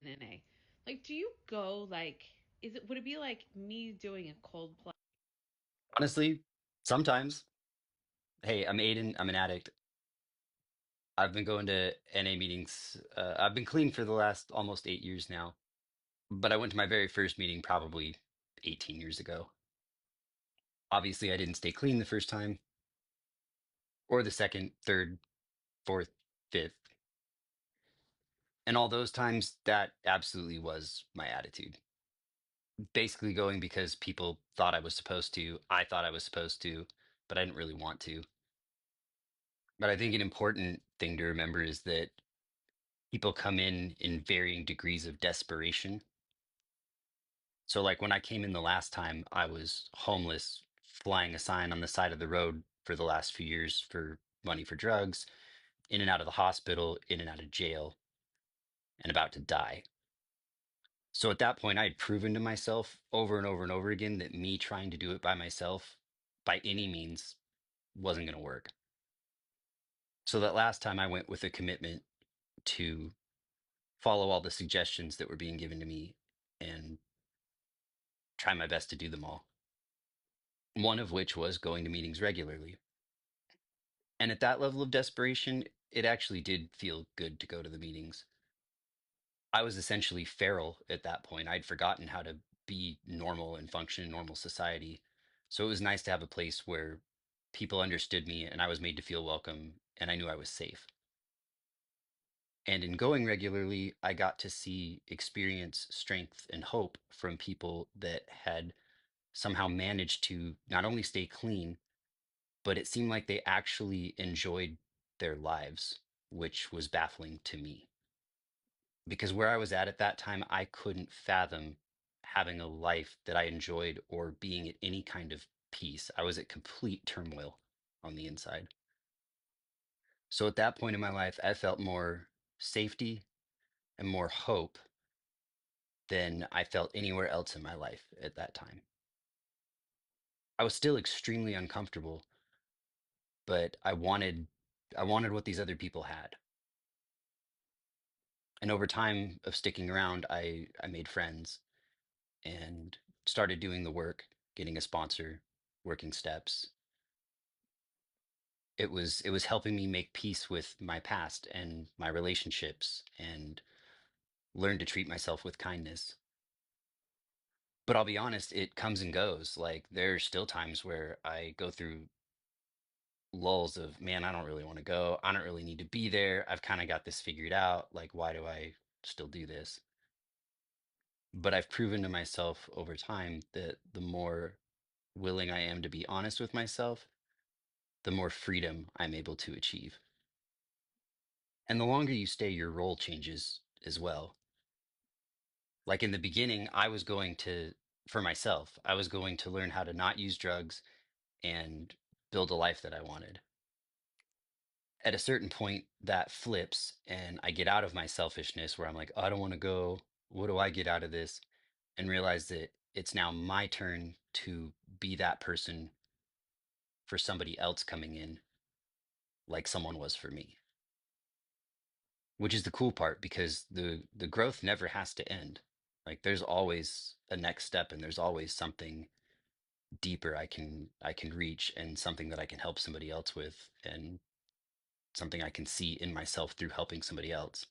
NA. Like, do you go like? Would it be like me doing a cold plunge? Honestly, sometimes. Hey, I'm Aiden. I'm an addict. I've been going to NA meetings. I've been clean for the last almost 8 years now, but I went to my very first meeting probably 18 years ago. Obviously, I didn't stay clean the first time, or the second, third, fourth, fifth. And all those times, that absolutely was my attitude. Basically, going because people thought I was supposed to, I thought I was supposed to, but I didn't really want to. But I think an important thing to remember is that people come in varying degrees of desperation. So, like when I came in the last time, I was homeless, flying a sign on the side of the road for the last few years for money for drugs, in and out of the hospital, in and out of jail, and about to die. So at that point, I had proven to myself over and over and over again that me trying to do it by myself, by any means, wasn't going to work. So that last time I went with a commitment to follow all the suggestions that were being given to me and try my best to do them all. One of which was going to meetings regularly. And at that level of desperation, it actually did feel good to go to the meetings. I was essentially feral at that point. I'd forgotten how to be normal and function in normal society. So it was nice to have a place where people understood me and I was made to feel welcome and I knew I was safe. And in going regularly, I got to see, experience strength and hope from people that had somehow managed to not only stay clean, but it seemed like they actually enjoyed their lives, which was baffling to me. Because where I was at that time, I couldn't fathom having a life that I enjoyed or being at any kind of peace. I was at complete turmoil on the inside. So at that point in my life, I felt more safety and more hope than I felt anywhere else in my life at that time. I was still extremely uncomfortable, but I wanted what these other people had. And over time of sticking around, I made friends and started doing the work, getting a sponsor, working steps. It was helping me make peace with my past and my relationships and learn to treat myself with kindness. But I'll be honest, it comes and goes. Like there's still times where I go through lulls of, man, I don't really want to go. I don't really need to be there. I've kind of got this figured out. Like, why do I still do this? But I've proven to myself over time that the more willing I am to be honest with myself, the more freedom I'm able to achieve. And the longer you stay, your role changes as well. Like in the beginning, for myself, I was going to learn how to not use drugs and build a life that I wanted. At a certain point, that flips, and I get out of my selfishness where I'm like, "Oh, I don't want to go. What do I get out of this?" And realize that it's now my turn to be that person for somebody else coming in, like someone was for me. Which is the cool part because the growth never has to end. Like there's always a next step and there's always something deeper I can reach and something that I can help somebody else with and something I can see in myself through helping somebody else.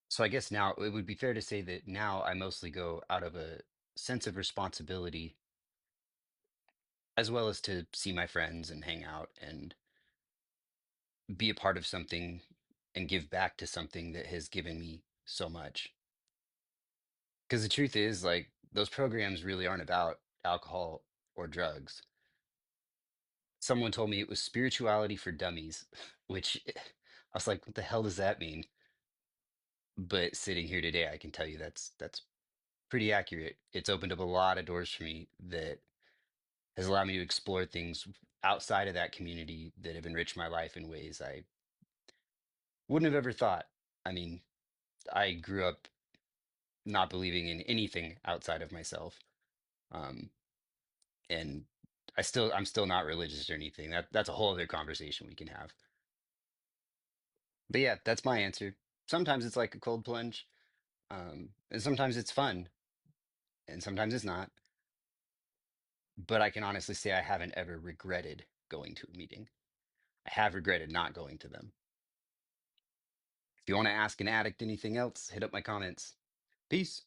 So I guess now it would be fair to say that now I mostly go out of a sense of responsibility as well as to see my friends and hang out and be a part of something and give back to something that has given me so much. Because the truth is, like, those programs really aren't about alcohol or drugs. Someone told me it was spirituality for dummies, which I was like, what the hell does that mean? But sitting here today, I can tell you that's pretty accurate. It's opened up a lot of doors for me that has allowed me to explore things outside of that community that have enriched my life in ways I wouldn't have ever thought. I mean, I grew up not believing in anything outside of myself. Um, and I'm still not religious or anything. That's a whole other conversation we can have. But yeah, that's my answer. Sometimes it's like a cold plunge. And sometimes it's fun, and sometimes it's not. But I can honestly say I haven't ever regretted going to a meeting. I have regretted not going to them. If you want to ask an addict anything else, hit up my comments. Peace.